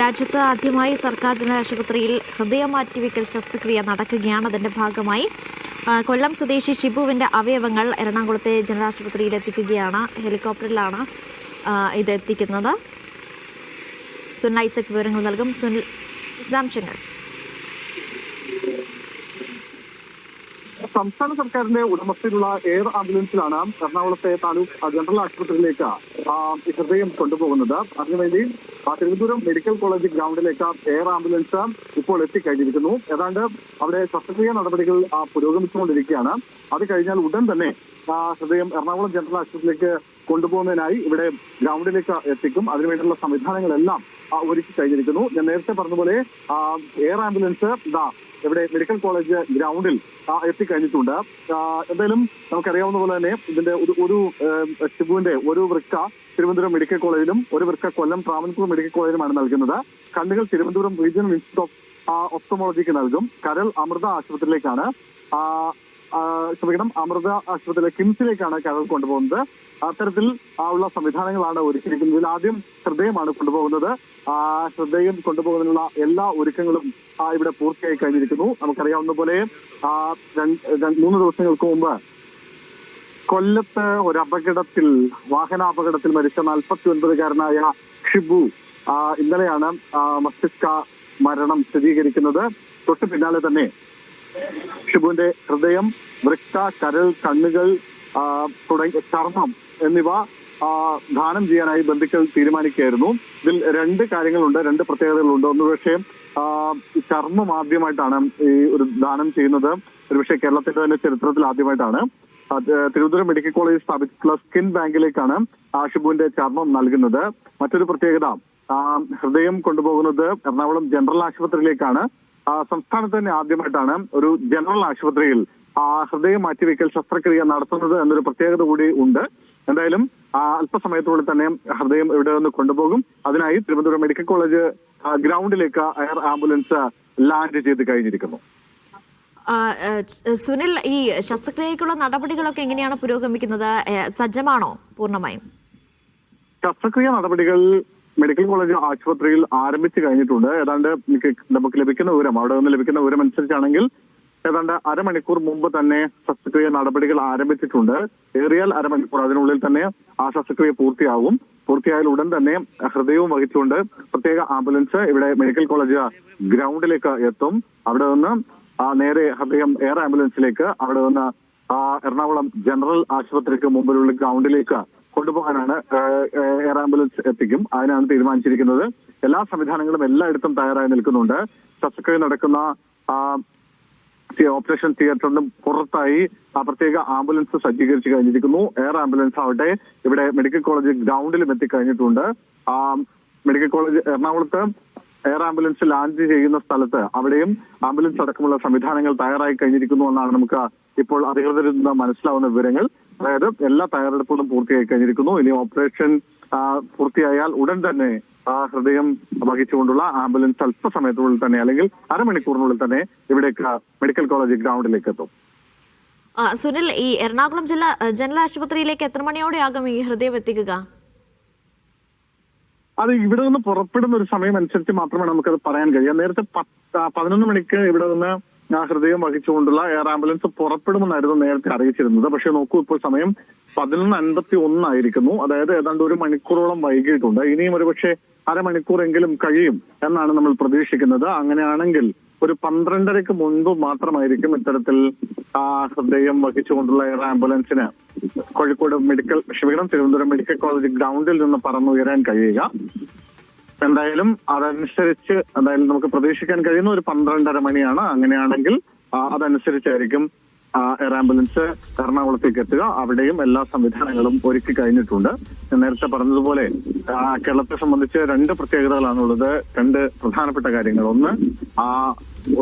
രാജ്യത്ത് ആദ്യമായി സർക്കാർ ജനറൽ ആശുപത്രിയിൽ ഹൃദയമാറ്റിവെക്കൽ ശസ്ത്രക്രിയ നടക്കുകയാണ്. അതിന്റെ ഭാഗമായി കൊല്ലം സ്വദേശി ഷിബുവിന്റെ അവയവങ്ങൾ എറണാകുളത്തെ ജനറൽ ആശുപത്രിയിൽ എത്തിക്കുകയാണ്. ഹെലികോപ്റ്ററിലാണ് ഇത് എത്തിക്കുന്നത്. സുനിൽ ഐസക് വിവരങ്ങൾ നൽകും. സുനിൽ, വിശദാംശങ്ങൾ. സംസ്ഥാന സർക്കാരിന്റെ ഉടമസ്ഥയിലുള്ള എയർ ആംബുലൻസിലാണ് എറണാകുളത്തെ താലൂക്ക് ജനറൽ ആശുപത്രിയിലേക്ക് ഹൃദയം കൊണ്ടുപോകുന്നത്. അതിനുവേണ്ടി തിരുവനന്തപുരം മെഡിക്കൽ കോളേജ് ഗ്രൗണ്ടിലേക്ക് എയർ ആംബുലൻസ് ഇപ്പോൾ എത്തിക്കഴിഞ്ഞിരിക്കുന്നു. ഏതാണ്ട് അവിടെ ശസ്ത്രക്രിയാ നടപടികൾ പുരോഗമിച്ചുകൊണ്ടിരിക്കുകയാണ്. അത് കഴിഞ്ഞാൽ ഉടൻ തന്നെ ഹൃദയം എറണാകുളം ജനറൽ ആശുപത്രിയിലേക്ക് കൊണ്ടുപോകുന്നതിനായി ഇവിടെ ഗ്രൗണ്ടിലേക്ക് എത്തിക്കും. അതിനുവേണ്ടിയുള്ള സംവിധാനങ്ങളെല്ലാം ഒരുക്കി കഴിഞ്ഞിരിക്കുന്നു. ഞാൻ നേരത്തെ പറഞ്ഞതുപോലെ എയർ ആംബുലൻസ് ഇവിടെ മെഡിക്കൽ കോളേജ് ഗ്രൗണ്ടിൽ എത്തിക്കഴിഞ്ഞിട്ടുണ്ട്. എന്തായാലും നമുക്കറിയാവുന്ന പോലെ തന്നെ ഇതിന്റെ ഒരു ഷിബുവിന്റെ ഒരു വൃക്ക തിരുവനന്തപുരം മെഡിക്കൽ കോളേജിലും ഒരു വൃക്ക കൊല്ലം ട്രാവൻകൂർ മെഡിക്കൽ കോളേജിലുമാണ് നൽകുന്നത്. കണ്ണുകൾ തിരുവനന്തപുരം റീജിയണൽ ഇൻസ്റ്റിറ്റ്യൂട്ട് ഓഫ് ഒപ്തമോളജിക്ക് നൽകും. കരൾ അമൃത ആശുപത്രിയിലേക്കാണ് അമൃത ആശുപത്രിയിലെ കിംസിലേക്കാണ് കരൾ കൊണ്ടുപോകുന്നത്. അത്തരത്തിൽ ഉള്ള സംവിധാനങ്ങളാണ് ഒരുക്കിയിരിക്കുന്നത്. ഇതിൽ ആദ്യം ഹൃദയമാണ് കൊണ്ടുപോകുന്നത്. ഹൃദയം കൊണ്ടുപോകുന്നതിനുള്ള എല്ലാ ഒരുക്കങ്ങളും ഇവിടെ പൂർത്തിയായി കഴിഞ്ഞിരിക്കുന്നു. നമുക്കറിയാവുന്ന പോലെ 3 ദിവസങ്ങൾക്ക് മുമ്പ് കൊല്ലത്ത് ഒരു വാഹനാപകടത്തിൽ മരിച്ച 49-കാരനായ ഷിബു ഇന്നലെയാണ് മസ്തിഷ്ക മരണം സ്ഥിരീകരിക്കുന്നത്. തൊട്ടു പിന്നാലെ തന്നെ ഷിബുവിന്റെ ഹൃദയം, വൃക്ക, കരൾ, കണ്ണുകൾ തുടങ്ങിയ ചർമ്മം എന്നിവ ദാനം ചെയ്യാനായി ബന്ധുക്കൾ തീരുമാനിക്കുകയായിരുന്നു. ഇതിൽ 2 കാര്യങ്ങളുണ്ട്, 2 പ്രത്യേകതകളുണ്ട്. ഒന്ന് പക്ഷേ ചർമ്മം ആദ്യമായിട്ടാണ് ഈ ഒരു ദാനം ചെയ്യുന്നത്. ഒരുപക്ഷെ കേരളത്തിന്റെ തന്നെ ചരിത്രത്തിൽ ആദ്യമായിട്ടാണ്. തിരുവനന്തപുരം മെഡിക്കൽ കോളേജ് സ്ഥാപിച്ചിട്ടുള്ള സ്കിൻ ബാങ്കിലേക്കാണ് ഷിബുവിന്റെ ചർമ്മം നൽകുന്നത്. മറ്റൊരു പ്രത്യേകത, ഹൃദയം കൊണ്ടുപോകുന്നത് എറണാകുളം ജനറൽ ആശുപത്രിയിലേക്കാണ്. സംസ്ഥാനത്ത് തന്നെ ആദ്യമായിട്ടാണ് ഒരു ജനറൽ ആശുപത്രിയിൽ ഹൃദയം മാറ്റിവെക്കൽ ശസ്ത്രക്രിയ നടത്തുന്നത് എന്നൊരു പ്രത്യേകത കൂടി ഉണ്ട്. എന്തായാലും അല്പസമയത്തുള്ളിൽ തന്നെ ഹൃദയം ഇവിടെ നിന്ന് കൊണ്ടുപോകും. അതിനായി തിരുവനന്തപുരം മെഡിക്കൽ കോളേജ് ഗ്രൗണ്ടിലേക്ക് എയർ ആംബുലൻസ് ലാൻഡ് ചെയ്ത് കഴിഞ്ഞിരിക്കുന്നു. സുനിൽ, ഈ ശസ്ത്രക്രിയക്കുള്ള നടപടികളൊക്കെ എങ്ങനെയാണ് പുരോഗമിക്കുന്നത്? സജ്ജമാണോ പൂർണ്ണമായും? ശസ്ത്രക്രിയ നടപടികൾ മെഡിക്കൽ കോളേജ് ആശുപത്രിയിൽ ആരംഭിച്ചു കഴിഞ്ഞിട്ടുണ്ട്. ഏതാണ്ട് നമുക്ക് ലഭിക്കുന്ന വിവരം, അവിടെ നിന്ന് ലഭിക്കുന്ന വിവരം അനുസരിച്ചാണെങ്കിൽ ഏതാണ്ട് അരമണിക്കൂർ മുമ്പ് തന്നെ ശസ്ത്രക്രിയ നടപടികൾ ആരംഭിച്ചിട്ടുണ്ട്. ഏറിയാൽ അരമണിക്കൂർ അതിനുള്ളിൽ തന്നെ ആ ശസ്ത്രക്രിയ പൂർത്തിയാകും. പൂർത്തിയായാൽ ഉടൻ തന്നെ ഹൃദയവും വഹിച്ചുകൊണ്ട് പ്രത്യേക ആംബുലൻസ് ഇവിടെ മെഡിക്കൽ കോളേജ് ഗ്രൗണ്ടിലേക്ക് എത്തും. അവിടെ നിന്ന് നേരെ ഹൃദയം എയർ ആംബുലൻസിലേക്ക്, അവിടെ നിന്ന് എറണാകുളം ജനറൽ ആശുപത്രിക്ക് മുമ്പിലുള്ള ഗ്രൗണ്ടിലേക്ക് കൊണ്ടുപോകാനാണ് എയർ ആംബുലൻസ് എത്തിക്കും. അതിനാണ് തീരുമാനിച്ചിരിക്കുന്നത്. എല്ലാ സംവിധാനങ്ങളും എല്ലായിടത്തും തയ്യാറായി നിൽക്കുന്നുണ്ട്. ശസ്ത്രക്രിയ നടക്കുന്ന ഓപ്പറേഷൻ തിയേറ്ററിന് പുറത്തായി പ്രത്യേക ആംബുലൻസ് സജ്ജീകരിച്ചു കഴിഞ്ഞിരിക്കുന്നു. എയർ ആംബുലൻസ് ആവട്ടെ ഇവിടെ മെഡിക്കൽ കോളേജ് ഗ്രൗണ്ടിലും എത്തിക്കഴിഞ്ഞിട്ടുണ്ട്. മെഡിക്കൽ കോളേജ് എറണാകുളത്ത് എയർ ആംബുലൻസ് ലാൻഡ് ചെയ്യുന്ന സ്ഥലത്ത് അവിടെയും ആംബുലൻസ് അടക്കമുള്ള സംവിധാനങ്ങൾ തയ്യാറായി കഴിഞ്ഞിരിക്കുന്നു എന്നാണ് നമുക്ക് ഇപ്പോൾ അധികൃതരിൽ നിന്ന് മനസ്സിലാവുന്ന വിവരങ്ങൾ. അതായത് എല്ലാ തയ്യാറെടുപ്പുകളും പൂർത്തിയായി കഴിഞ്ഞിരിക്കുന്നു. ഇനി ഓപ്പറേഷൻ പൂർത്തിയായാൽ ഉടൻ തന്നെ ഹൃദയം വഹിച്ചുകൊണ്ടുള്ള ആംബുലൻസ് അല്പസമയത്തിനുള്ളിൽ തന്നെ, അല്ലെങ്കിൽ അരമണിക്കൂറിനുള്ളിൽ തന്നെ ഇവിടേക്ക് മെഡിക്കൽ കോളേജ് ഗ്രൗണ്ടിലേക്ക് എത്തും. സുനിൽ, ഈ എറണാകുളം ജനറൽ ആശുപത്രിയിലേക്ക് എത്ര മണിയോടെയാകും ഈ ഹൃദയം എത്തിക്കുക? അത് ഇവിടെ നിന്ന് പുറപ്പെടുന്ന ഒരു സമയം അനുസരിച്ച് മാത്രമേ നമുക്കത് പറയാൻ കഴിയൂ. നേരത്തെ 11 മണിക്ക് ഇവിടെ നിന്ന് ഹൃദയം വഹിച്ചുകൊണ്ടുള്ള എയർ ആംബുലൻസ് പുറപ്പെടുമെന്നായിരുന്നു നേരത്തെ അറിയിച്ചിരുന്നത്. പക്ഷെ നോക്കൂ, ഇപ്പോൾ സമയം 11:51 ആയിരിക്കുന്നു. അതായത് ഏതാണ്ട് 1 മണിക്കൂറോളം വൈകിട്ടുണ്ട്. ഇനിയും ഒരുപക്ഷെ അരമണിക്കൂറെങ്കിലും കഴിയും എന്നാണ് നമ്മൾ പ്രതീക്ഷിക്കുന്നത്. അങ്ങനെയാണെങ്കിൽ ഒരു 12:30 മുൻപ് മാത്രമായിരിക്കും ഇത്തരത്തിൽ ഹൃദയം വഹിച്ചുകൊണ്ടുള്ള എയർ ആംബുലൻസിന് കോഴിക്കോട് തിരുവനന്തപുരം മെഡിക്കൽ കോളേജ് ഗ്രൗണ്ടിൽ നിന്ന് പറന്നുയരാൻ കഴിയുക. എന്തായാലും അതനുസരിച്ച് നമുക്ക് പ്രതീക്ഷിക്കാൻ കഴിയുന്ന ഒരു 12:30 മണിയാണ്. അങ്ങനെയാണെങ്കിൽ അതനുസരിച്ചായിരിക്കും എയർ ആംബുലൻസ് എറണാകുളത്തേക്ക് എത്തുക. അവിടെയും എല്ലാ സംവിധാനങ്ങളും ഒരുക്കി കഴിഞ്ഞിട്ടുണ്ട്. ഞാൻ നേരത്തെ പറഞ്ഞതുപോലെ കേരളത്തെ സംബന്ധിച്ച് 2 പ്രത്യേകതകളാണുള്ളത്, 2 പ്രധാനപ്പെട്ട കാര്യങ്ങൾ. ഒന്ന്,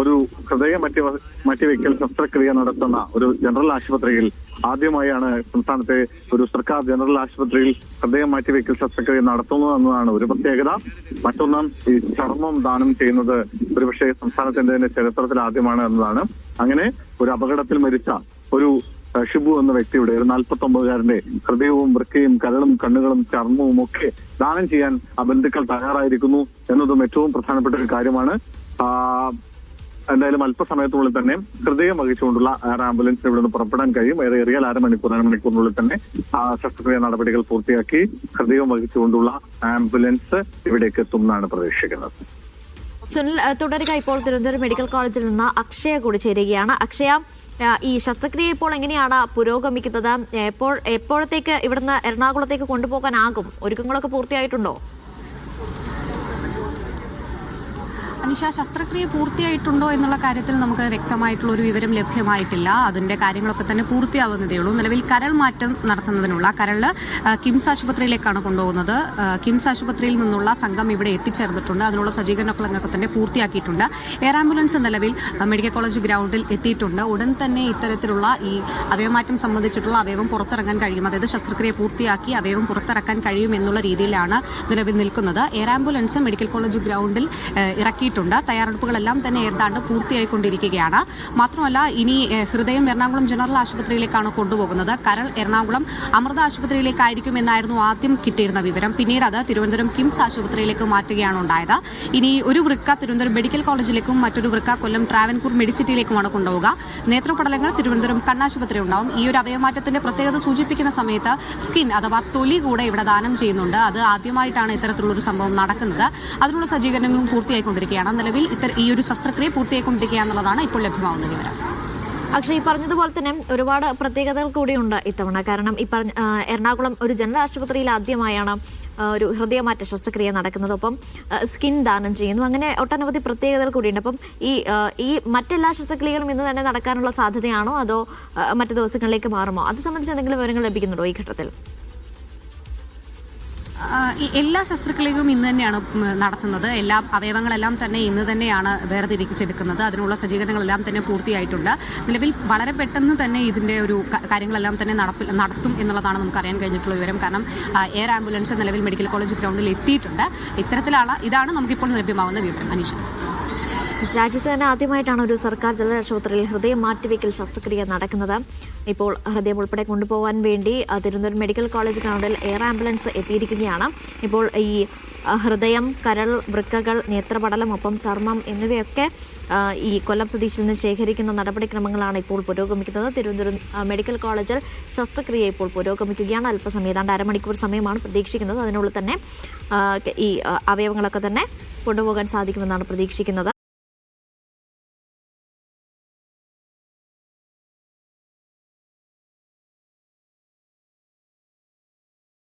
ഒരു ഹൃദയ മാറ്റിവെക്കൽ ശസ്ത്രക്രിയ നടത്തുന്ന ഒരു ജനറൽ ആശുപത്രിയിൽ ആദ്യമായാണ് സംസ്ഥാനത്തെ ഒരു സർക്കാർ ജനറൽ ആശുപത്രിയിൽ ഹൃദയം മാറ്റിവെക്കൽ ശസ്ത്രക്രിയ നടത്തുന്നു എന്നതാണ് ഒരു പ്രത്യേകത. മറ്റൊന്ന്, ഈ ചർമ്മം ദാനം ചെയ്യുന്നത് ഒരുപക്ഷെ സംസ്ഥാനത്തിന്റെ തന്നെ ചരിത്രത്തിൽ ആദ്യമാണ് എന്നതാണ്. അങ്ങനെ ഒരു അപകടത്തിൽ മരിച്ച ഒരു ഷിബു എന്ന വ്യക്തിയുടെ ഒരു 49-കാരന്റെ ഹൃദയവും വൃക്കയും കരളും കണ്ണുകളും ചർമ്മവും ഒക്കെ ദാനം ചെയ്യാൻ ബന്ധുക്കൾ തയ്യാറായിരിക്കുന്നു എന്നതും ഏറ്റവും പ്രധാനപ്പെട്ട ഒരു കാര്യമാണ്. എന്തായാലും അല്പസമയത്തിനുള്ളിൽ തന്നെ ഹൃദയം വഹിച്ചുകൊണ്ടുള്ള എയർ ആംബുലൻസ് ഇവിടെ നിന്ന് പുറപ്പെടാൻ കഴിയും. ഏറിയാൽ അരമണിക്കൂറിനുള്ളിൽ തന്നെ ശസ്ത്രക്രിയ നടപടികൾ പൂർത്തിയാക്കി ഹൃദയം വഹിച്ചുകൊണ്ടുള്ള ആംബുലൻസ് ഇവിടേക്ക് എത്തുമെന്നാണ് പ്രതീക്ഷിക്കുന്നത്. സുനിൽ, തുടരുക. ഇപ്പോൾ തിരുവനന്തപുരം മെഡിക്കൽ കോളേജിൽ നിന്ന് അക്ഷയ കൂടി ചേരുകയാണ്. അക്ഷയ, ഈ ശസ്ത്രക്രിയ ഇപ്പോൾ എങ്ങനെയാണ് പുരോഗമിക്കുന്നത്? എപ്പോഴത്തേക്ക് ഇവിടുന്ന് എറണാകുളത്തേക്ക് കൊണ്ടുപോകാനാകും? ഒരുക്കങ്ങളൊക്കെ പൂർത്തിയായിട്ടുണ്ടോ? അനിഷ, ശസ്ത്രക്രിയ പൂർത്തിയായിട്ടുണ്ടോ എന്നുള്ള കാര്യത്തിൽ നമുക്ക് വ്യക്തമായിട്ടുള്ള ഒരു വിവരം ലഭ്യമായിട്ടില്ല. അതിന്റെ കാര്യങ്ങളൊക്കെ തന്നെ പൂർത്തിയാവുന്നതേ ഉള്ളൂ. നിലവിൽ കരൾ മാറ്റം നടത്തുന്നതിനുള്ള കരള് കിംസ് ആശുപത്രിയിലേക്കാണ് കൊണ്ടുപോകുന്നത്. കിംസ് ആശുപത്രിയിൽ നിന്നുള്ള സംഘം ഇവിടെ എത്തിച്ചേർന്നിട്ടുണ്ട്. അതിനുള്ള സജ്ജീകരണങ്ങളൊക്കെ തന്നെ പൂർത്തിയാക്കിയിട്ടുണ്ട്. എയർ ആംബുലൻസ് നിലവിൽ മെഡിക്കൽ കോളേജ് ഗ്രൗണ്ടിൽ എത്തിയിട്ടുണ്ട്. ഉടൻ തന്നെ ഇത്തരത്തിലുള്ള ഈ അവയവമാറ്റം സംബന്ധിച്ചിട്ടുള്ള അവയവം പുറത്തിറങ്ങാൻ കഴിയും, അതായത് ശസ്ത്രക്രിയ പൂർത്തിയാക്കി അവയവം പുറത്തിറക്കാൻ കഴിയും എന്നുള്ള രീതിയിലാണ് നിലവിൽ നിൽക്കുന്നത്. എയർ ആംബുലൻസ് മെഡിക്കൽ കോളേജ് ഗ്രൗണ്ടിൽ ഇറക്കിയിട്ടുണ്ട്. തയ്യാറെടുപ്പുകളെല്ലാം തന്നെ ഏതാണ്ട് പൂർത്തിയായിക്കൊണ്ടിരിക്കുകയാണ്. മാത്രമല്ല, ഇനി ഹൃദയം എറണാകുളം ജനറൽ ആശുപത്രിയിലേക്കാണ് കൊണ്ടുപോകുന്നത്. കരൾ എറണാകുളം അമൃത ആശുപത്രിയിലേക്കായിരിക്കും എന്നായിരുന്നു ആദ്യം കിട്ടിയിരുന്ന വിവരം. പിന്നീട് അത് തിരുവനന്തപുരം കിംസ് ആശുപത്രിയിലേക്ക് മാറ്റുകയാണ് ഉണ്ടായത്. ഇനി ഒരു വൃക്ക തിരുവനന്തപുരം മെഡിക്കൽ കോളേജിലേക്കും മറ്റൊരു വൃക്ക കൊല്ലം ട്രാവൻകൂർ മെഡിസിറ്റിയിലേക്കുമാണ് കൊണ്ടുപോകുക. നേത്രപടലങ്ങൾ തിരുവനന്തപുരം കണ്ണാശുപത്രി ഉണ്ടാവും. ഈ ഒരു അവയവമാറ്റത്തിന്റെ പ്രത്യേകത സൂചിപ്പിക്കുന്ന സമയത്ത് സ്കിൻ അഥവാ തൊലി കൂടെ ഇവിടെ ദാനം ചെയ്യുന്നുണ്ട്. അത് ആദ്യമായിട്ടാണ് ഇത്തരത്തിലുള്ളൊരു സംഭവം നടക്കുന്നത്. അതിനുള്ള സജ്ജീകരണങ്ങളും പൂർത്തിയായിക്കൊണ്ടിരിക്കുകയാണ്. നിലവിൽ ഈ ഒരു ശസ്ത്രക്രിയ പൂർത്തിയായിക്കൊണ്ടിരിക്കുക എന്നുള്ളതാണ് ഇപ്പോൾ ലഭ്യമാവുന്ന വിവരം. അക്ഷയ്, പറഞ്ഞതുപോലെ തന്നെ ഒരുപാട് പ്രത്യേകതകൾ കൂടിയുണ്ട് ഇത്തവണ. കാരണം ഈ എറണാകുളം ഒരു ജനറൽ ആശുപത്രിയിൽ ആദ്യമായാണ് ഒരു ഹൃദയമാറ്റ ശസ്ത്രക്രിയ നടക്കുന്നത്. ഒപ്പം സ്കിൻ ദാനം ചെയ്യുന്നു. അങ്ങനെ ഒട്ടനവധി പ്രത്യേകതകൾ കൂടിയുണ്ട്. അപ്പം ഈ മറ്റെല്ലാ ശസ്ത്രക്രിയകളും ഇന്ന് തന്നെ നടക്കാനുള്ള സാധ്യതയാണോ, അതോ മറ്റു ദിവസങ്ങളിലേക്ക് മാറുമോ? അത് സംബന്ധിച്ച് എന്തെങ്കിലും വിവരങ്ങൾ ലഭിക്കുന്നുണ്ടോ ഈ ഘട്ടത്തിൽ? എല്ലാ ശസ്ത്രക്രിയകളും ഇന്ന് തന്നെയാണ് നടത്തുന്നത്. എല്ലാ അവയവങ്ങളെല്ലാം തന്നെ ഇന്ന് തന്നെയാണ് വേർതിരിച്ചെടുക്കുന്നത്. അതിനുള്ള സജ്ജീകരണങ്ങളെല്ലാം തന്നെ പൂർത്തിയായിട്ടുണ്ട്. നിലവിൽ വളരെ പെട്ടെന്ന് തന്നെ ഇതിന്റെ ഒരു കാര്യങ്ങളെല്ലാം തന്നെ നടത്തും എന്നുള്ളതാണ് നമുക്ക് അറിയാൻ കഴിഞ്ഞിട്ടുള്ള വിവരം. കാരണം എയർ ആംബുലൻസ് നിലവിൽ മെഡിക്കൽ കോളേജ് ഗ്രൗണ്ടിൽ എത്തിയിട്ടുണ്ട്. ഇതാണ് നമുക്കിപ്പോൾ ലഭ്യമാവുന്ന വിവരം. അനീഷ, രാജ്യത്ത് തന്നെ ആദ്യമായിട്ടാണ് ഒരു സർക്കാർ ജനറൽ ആശുപത്രിയിൽ ഹൃദയം മാറ്റിവെക്കൽ ശസ്ത്രക്രിയ നടക്കുന്നത്. ഇപ്പോൾ ഹൃദയം ഉൾപ്പെടെ കൊണ്ടുപോകാൻ വേണ്ടി തിരുവനന്തപുരം മെഡിക്കൽ കോളേജ് ഗ്രൗണ്ടിൽ എയർ ആംബുലൻസ് എത്തിയിരിക്കുകയാണ്. ഇപ്പോൾ ഈ ഹൃദയം, കരൾ, വൃക്കകൾ, നേത്രപടലം, ഒപ്പം ചർമ്മം എന്നിവയൊക്കെ ഈ കൊല്ലം സ്വദേശിയിൽ നിന്ന് ശേഖരിക്കുന്ന നടപടിക്രമങ്ങളാണ് ഇപ്പോൾ പുരോഗമിക്കുന്നത്. തിരുവനന്തപുരം മെഡിക്കൽ കോളേജിൽ ശസ്ത്രക്രിയ ഇപ്പോൾ പുരോഗമിക്കുകയാണ്. അല്പസമയം, ഏതാണ്ട് അരമണിക്കൂർ സമയമാണ് പ്രതീക്ഷിക്കുന്നത്. അതിനുള്ളിൽ തന്നെ ഈ അവയവങ്ങളൊക്കെ തന്നെ കൊണ്ടുപോകാൻ സാധിക്കുമെന്നാണ് പ്രതീക്ഷിക്കുന്നത്.